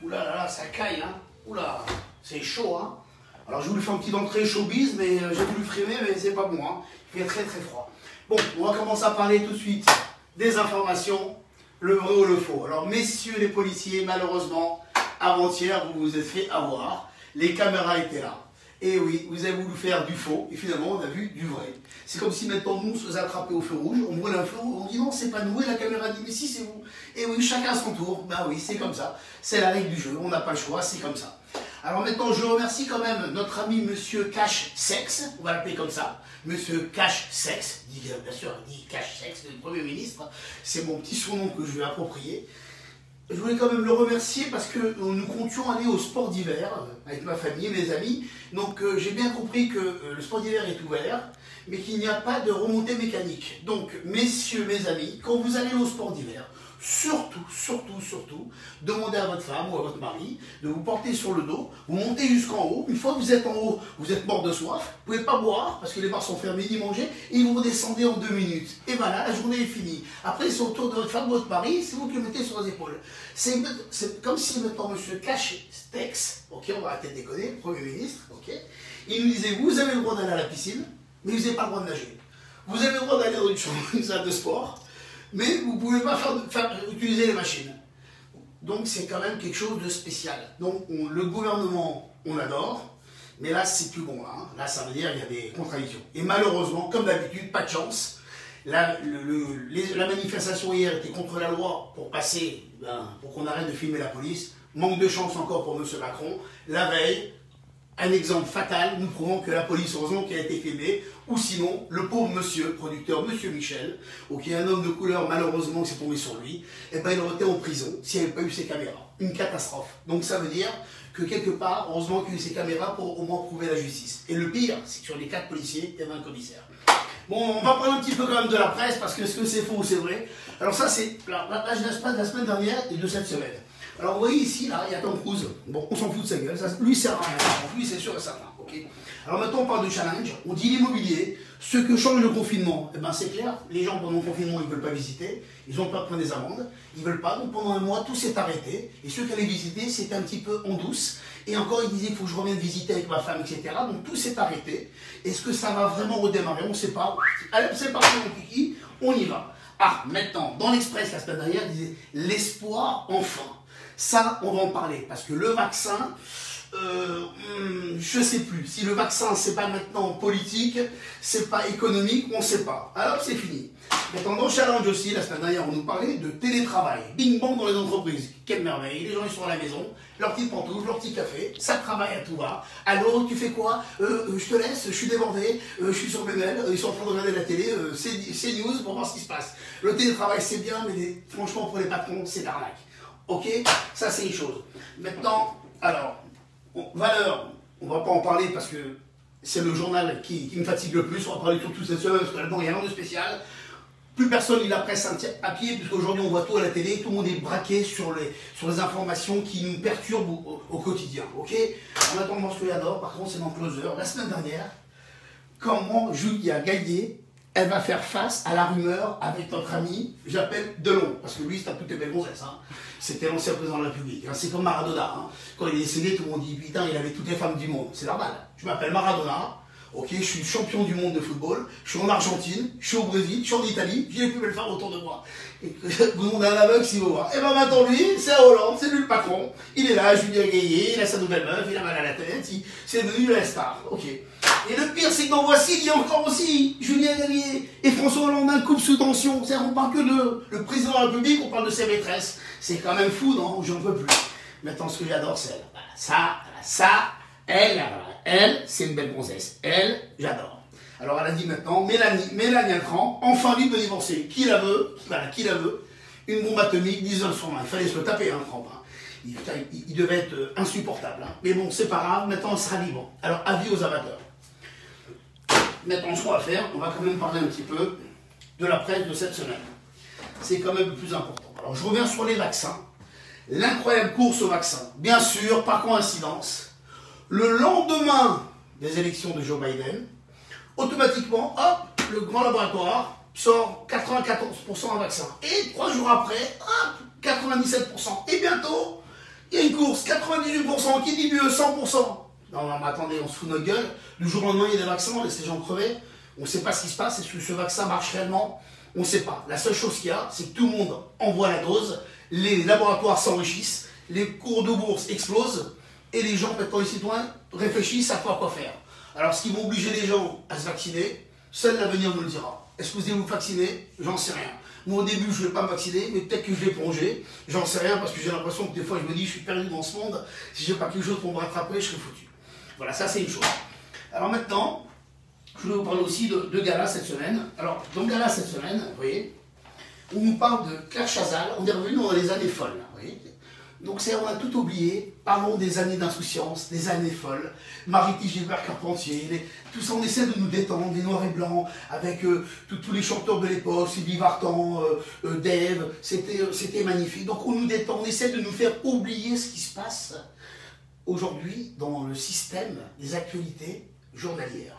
Oula là là, ça caille, hein. Oula, c'est chaud, hein. Alors je voulais faire un petit entrée showbiz, mais j'ai voulu frimer, mais c'est pas bon, hein. Il fait très très froid. Bon, on va commencer à parler tout de suite des informations, le vrai ou le faux. Alors messieurs les policiers, malheureusement, avant-hier, vous vous êtes fait avoir. Les caméras étaient là. Et oui, vous avez voulu faire du faux, et finalement, on a vu du vrai. C'est comme si maintenant, nous, on se faisait attraper au feu rouge, on brûle un feu, on dit non, c'est pas nous, et la caméra dit, mais si, c'est vous. Et oui, chacun son tour. Bah oui, c'est comme ça. C'est la règle du jeu, on n'a pas le choix, c'est comme ça. Alors maintenant, je remercie quand même notre ami Monsieur Cash Sex, on va l'appeler comme ça. Monsieur Cash Sex, bien sûr, il dit Cash Sex, le Premier ministre. C'est mon petit surnom que je vais approprier. Je voulais quand même le remercier parce que nous comptions aller au sport d'hiver avec ma famille et mes amis. Donc j'ai bien compris que le sport d'hiver est ouvert, mais qu'il n'y a pas de remontée mécanique. Donc messieurs, mes amis, quand vous allez au sport d'hiver, surtout, demandez à votre femme ou à votre mari de vous porter sur le dos, vous montez jusqu'en haut. Une fois que vous êtes en haut, vous êtes mort de soif, vous ne pouvez pas boire parce que les bars sont fermés ni manger, et vous redescendez en 2 minutes. Et voilà, la journée est finie. Après, c'est au tour de votre femme ou votre mari, c'est vous qui le mettez sur les épaules. C'est comme si maintenant monsieur Cash Stex, ok, on va arrêter de déconner, Premier ministre, ok, il nous disait, vous avez le droit d'aller à la piscine, mais vous n'avez pas le droit de nager. Vous avez le droit d'aller dans une salle de sport, mais vous ne pouvez pas utiliser les machines. Donc c'est quand même quelque chose de spécial. Donc le gouvernement, on l'adore, mais là c'est plus bon. Hein. Là ça veut dire qu'il y a des contradictions. Et malheureusement, comme d'habitude, pas de chance. La manifestation hier était contre la loi pour passer, pour qu'on arrête de filmer la police. Manque de chance encore pour M. Macron. La veille, un exemple fatal, nous prouvons que la police, heureusement qu'elle a été filmée, ou sinon, le pauvre monsieur, le producteur, monsieur Michel, qui est un homme de couleur, malheureusement, qui s'est tombé sur lui, et ben il aurait été en prison s'il n'y avait pas eu ses caméras. Une catastrophe. Donc ça veut dire que quelque part, heureusement qu'il y a eu ces caméras pour au moins prouver la justice. Et le pire, c'est que sur les 4 policiers, il y avait un commissaire. Bon, on va parler un petit peu quand même de la presse, parce que est-ce que c'est faux ou c'est vrai? Alors ça, c'est la page de la semaine dernière et de cette semaine. Alors vous voyez ici, là, il y a Tom Cruise. Bon, on s'en fout de sa gueule, ça, lui sert à rien. Lui, c'est sûr et certain. Okay. Alors maintenant, on parle de challenge. On dit l'immobilier. Ce que change le confinement, eh ben, c'est clair. Les gens, pendant le confinement, ils ne veulent pas visiter. Ils ont peur de prendre des amendes. Ils ne veulent pas. Donc pendant un mois, tout s'est arrêté. Et ceux qui allaient visiter, c'était un petit peu en douce. Et encore, ils disaient qu'il faut que je revienne visiter avec ma femme, etc. Donc tout s'est arrêté. Est-ce que ça va vraiment redémarrer? On ne sait pas. Allez, c'est parti, mon kiki. On y va. Ah, maintenant, dans l'Express, la semaine dernière, il disait l'espoir enfin. Ça, on va en parler, parce que le vaccin, je ne sais plus. Si le vaccin, c'est pas maintenant politique, c'est pas économique, on ne sait pas. Alors, c'est fini. Maintenant, dans Challenge aussi, la semaine dernière, on nous parlait de télétravail. Bing bang dans les entreprises. Quelle merveille. Les gens, ils sont à la maison, leur petite pantoufle, leur petit café, ça travaille à tout va. Allô, tu fais quoi? Je te laisse, je suis débordé, je suis sur mes mails, ils sont en train de regarder la télé, c'est news pour voir ce qui se passe. Le télétravail, c'est bien, mais franchement, pour les patrons, c'est l'arnaque. Ok, ça c'est une chose. Maintenant, alors, valeur, on ne va pas en parler parce que c'est le journal qui me fatigue le plus. On va parler surtout cette semaine parce que là-dedans il n'y a rien de spécial. Plus personne lit la presse à pied puisqu'aujourd'hui on voit tout à la télé, tout le monde est braqué sur les informations qui nous perturbent au quotidien. Ok, en attendant ce que j'adore, par contre c'est dans Closer. La semaine dernière, comment Julia Gaillet elle va faire face à la rumeur avec notre ami, j'appelle Delon, parce que lui, c'est à toutes les belles gonzesses. Hein. C'était l'ancien président de la République. Hein. C'est comme Maradona. Hein. Quand il est décédé, tout le monde dit, putain, il avait toutes les femmes du monde. C'est normal. Je m'appelle Maradona. Ok, je suis champion du monde de football. Je suis en Argentine, je suis au Brésil, je suis en Italie. J'ai les plus belles femmes autour de moi. Et vous demandez à un aveugle s'il veut voir. Et ben maintenant, lui, c'est à Hollande, c'est lui le patron. Il est là, Julien Gaillet, il a sa nouvelle meuf, il a mal à la tête. C'est devenu la star. Ok. Et le pire, c'est que dans Voici, il y a encore aussi Julien Gaillet et François Hollande, un couple sous tension. C'est-à-dire qu'on parle que de le président de la République, on parle de ses maîtresses. C'est quand même fou, non? J'en peux plus. Maintenant, ce que j'adore, c'est elle, c'est une belle gonzesse. Elle, j'adore. Alors, elle a dit maintenant, Mélanie Altran, enfin libre de divorcer. Qui la veut? Voilà, qui la veut? Une bombe atomique, 10 ans sur main. Il fallait se le taper, hein, Trump. Hein. Il devait être insupportable. Hein. Mais bon, c'est pas grave, maintenant, elle sera libre. Alors, avis aux amateurs. Maintenant, ce qu'on va faire, on va quand même parler un petit peu de la presse de cette semaine. C'est quand même le plus important. Alors, je reviens sur les vaccins. L'incroyable course au vaccin. Bien sûr, par coïncidence, le lendemain des élections de Joe Biden, automatiquement, hop, le grand laboratoire sort 94% un vaccin. Et 3 jours après, hop, 97%. Et bientôt, il y a une course, 98% qui dit mieux, 100%. Non, mais attendez, on se fout de notre gueule. Du jour au lendemain, il y a des vaccins, on laisse les gens crever. On ne sait pas ce qui se passe. Est-ce que ce vaccin marche réellement? On ne sait pas. La seule chose qu'il y a, c'est que tout le monde envoie la dose, les laboratoires s'enrichissent, les cours de bourse explosent, et les gens, maintenant les citoyens, réfléchissent à quoi faire. Alors, ce qui va obliger les gens à se vacciner, seul l'avenir nous le dira. Est-ce que vous allez vous vacciner? J'en sais rien. Moi, au début, je ne vais pas me vacciner, mais peut-être que je vais plonger. J'en sais rien, parce que j'ai l'impression que des fois, je me dis, je suis perdu dans ce monde. Si je n'ai pas quelque chose pour me rattraper, je serai foutu. Voilà, ça, c'est une chose. Alors maintenant, je voulais vous parler aussi de gala cette semaine. Alors, dans gala cette semaine, vous voyez, on nous parle de Claire Chazal. On est revenu dans les années folles, vous voyez. Donc, on a tout oublié. Parlons des années d'insouciance, des années folles. Marie-T. Gilbert Carpentier, tout ça, on essaie de nous détendre, des noirs et blancs, avec tous les chanteurs de l'époque, Sylvie Vartan, Dave. C'était magnifique. Donc, on nous détend, on essaie de nous faire oublier ce qui se passe aujourd'hui dans le système des actualités journalières.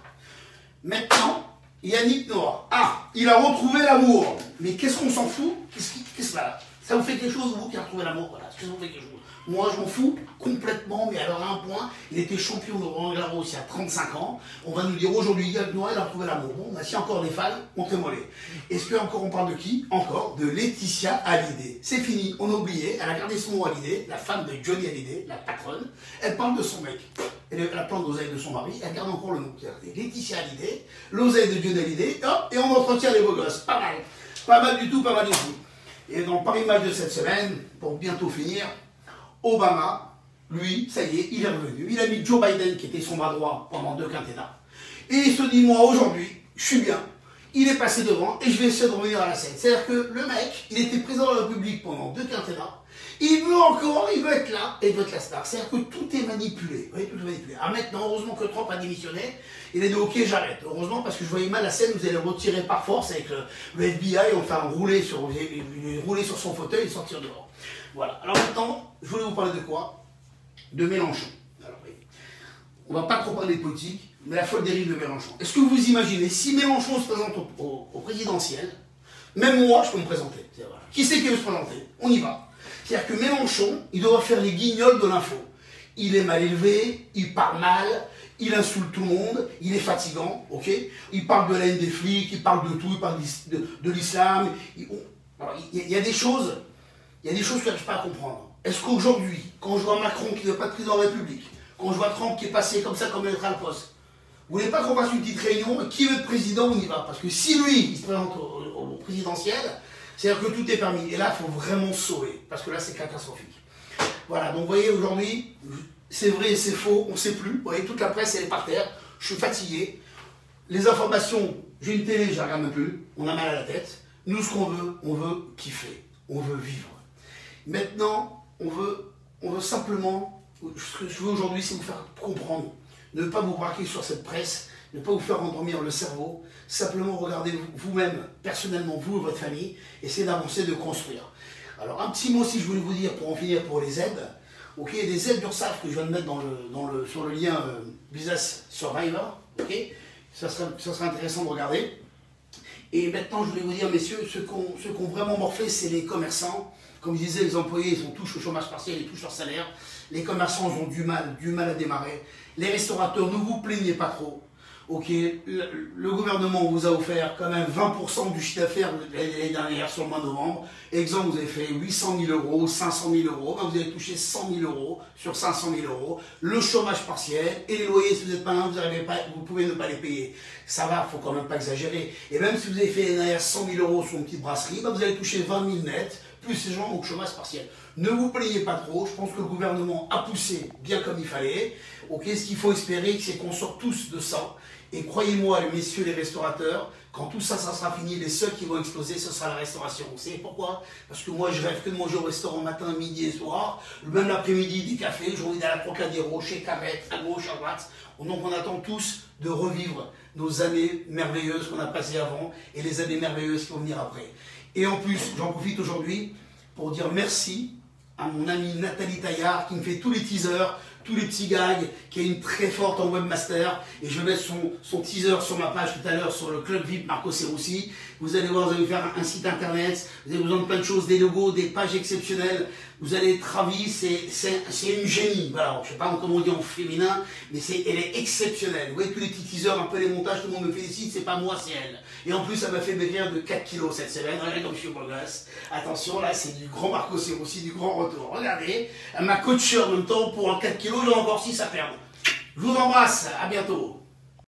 Maintenant, Yannick Noah. Ah, il a retrouvé l'amour. Mais qu'est-ce qu'on s'en fout? Qu'est-ce que ça vous fait quelque chose, vous qui avez retrouvé l'amour? Voilà, est-ce que ça vous fait quelque chose? Moi, je m'en fous complètement, mais alors à un point, il était champion de Roland Garros il y a 35 ans. On va nous dire aujourd'hui, Yannick Noah, il a retrouvé l'amour. Bon, s'il y a encore des fans, montrez-moi-les. Est-ce qu'encore on parle de qui? Encore de Laetitia Hallyday. C'est fini, on a oublié. Elle a gardé son nom Hallyday, la femme de Johnny Hallyday, la patronne. Elle parle de son mec. Elle a plein d'oseille de son mari, elle garde encore le nom. Laetitia Hallyday, l'oseille de Johnny Hallyday, hop, et on entretient les beaux gosses. Pas mal. Pas mal du tout, pas mal du tout. Et dans le Paris Match de cette semaine, pour bientôt finir, Obama, lui, ça y est, il est revenu. Il a mis Joe Biden, qui était son bras droit pendant 2 quinquennats. Et il se dit, moi, aujourd'hui, je suis bien. Il est passé devant et je vais essayer de revenir à la scène. C'est-à-dire que le mec, il était président de la République pendant 2 quinquennats. Il veut encore, il veut être là et il veut être la star. C'est-à-dire que tout est manipulé. Vous voyez, tout est manipulé. Ah, maintenant, heureusement que Trump a démissionné. Il a dit, ok, j'arrête. Heureusement, parce que je voyais mal la scène, vous allez retirer par force avec le FBI, enfin, rouler sur son fauteuil et sortir dehors. Voilà. Alors maintenant, je voulais vous parler de quoi? De Mélenchon. Alors, oui. On ne va pas trop parler de politique, mais la folle dérive de Mélenchon. Est-ce que vous imaginez, si Mélenchon se présente au présidentiel, même moi, je peux me présenter. Voilà. Qui c'est qui veut se présenter? On y va. C'est-à-dire que Mélenchon, il doit faire les guignols de l'info. Il est mal élevé, il parle mal, il insulte tout le monde, il est fatigant, ok? Il parle de la haine des flics, il parle de tout, il parle de l'islam. Il y a des choses, que je n'arrive pas à comprendre. Est-ce qu'aujourd'hui, quand je vois Macron qui ne veut pas de président de la République, quand je vois Trump qui est passé comme ça comme lettre à la poste, vous voulez pas qu'on fasse une petite réunion, qui veut être président, on y va? Parce que si lui, il se présente au présidentiel, c'est-à-dire que tout est permis. Et là, il faut vraiment sauver, parce que là, c'est catastrophique. Voilà, donc vous voyez, aujourd'hui, c'est vrai et c'est faux, on ne sait plus. Vous voyez, toute la presse, elle est par terre. Je suis fatigué. Les informations, j'ai une télé, je ne regarde même plus. On a mal à la tête. Nous, ce qu'on veut, on veut kiffer. On veut vivre. Maintenant, on veut simplement, ce que je veux aujourd'hui, c'est vous faire comprendre. Ne pas vous braquer sur cette presse, ne pas vous faire endormir le cerveau. Simplement regarder vous-même, personnellement, vous et votre famille, essayez d'avancer, de construire. Alors, un petit mot, si je voulais vous dire, pour en finir, pour les aides. Ok, il y a des aides d'URSSAF que je viens de mettre sur le lien Business Survivor. Ok, ça serait intéressant de regarder. Et maintenant, je voulais vous dire, messieurs, ceux qui ont vraiment morflé, c'est les commerçants. Comme je disais, les employés, ils touchent au chômage partiel, ils touchent leur salaire. Les commerçants, ils ont du mal à démarrer. Les restaurateurs, ne vous plaignez pas trop. Ok, le gouvernement vous a offert quand même 20% du chiffre d'affaires l'année dernière sur le mois de novembre. Exemple, vous avez fait 800 000 euros, 500 000 euros, ben vous avez touché 100 000 euros sur 500 000 euros. Le chômage partiel et les loyers, si vous n'êtes pas là, vous pouvez ne pas les payer. Ça va, il ne faut quand même pas exagérer. Et même si vous avez fait derrière 100 000 euros sur une petite brasserie, ben vous allez toucher 20 000 net, plus ces gens au chômage partiel. Ne vous plaignez pas trop, je pense que le gouvernement a poussé bien comme il fallait. Ok, ce qu'il faut espérer, c'est qu'on sort tous de ça. Et croyez-moi, messieurs les restaurateurs, quand tout ça, ça sera fini, les seuls qui vont exploser, ce sera la restauration. Vous savez pourquoi? Parce que moi, je rêve que de manger au restaurant matin, midi et soir. Même l'après-midi, des cafés, j'ai envie d'aller à la Trocadéro, chez Carrette, à gauche, à droite. Donc on attend tous de revivre nos années merveilleuses qu'on a passées avant et les années merveilleuses qui vont venir après. Et en plus, j'en profite aujourd'hui pour dire merci à mon amie Nathalie Taillard qui me fait tous les teasers tous les petits gags, qui est une très forte en webmaster. Et je vais mettre son teaser sur ma page tout à l'heure sur le club VIP Marco Serossi. Vous allez voir, vous allez faire un site internet, vous avez besoin de plein de choses, des logos, des pages exceptionnelles. Vous allez être ravis, c'est une génie. Voilà, je sais pas comment on dit en féminin, mais elle est exceptionnelle. Vous voyez tous les petits teasers, un peu les montages, tout le monde me félicite, c'est pas moi, c'est elle. Et en plus, ça m'a fait maigrir de 4 kilos cette semaine. Regardez comme je suis beau gosse. Attention, là, c'est du grand Marco Serossi, du grand retour. Regardez, elle m'a coaché en même temps pour en 4 kilos, j'ai encore 6 à perdre. Je vous embrasse, à bientôt.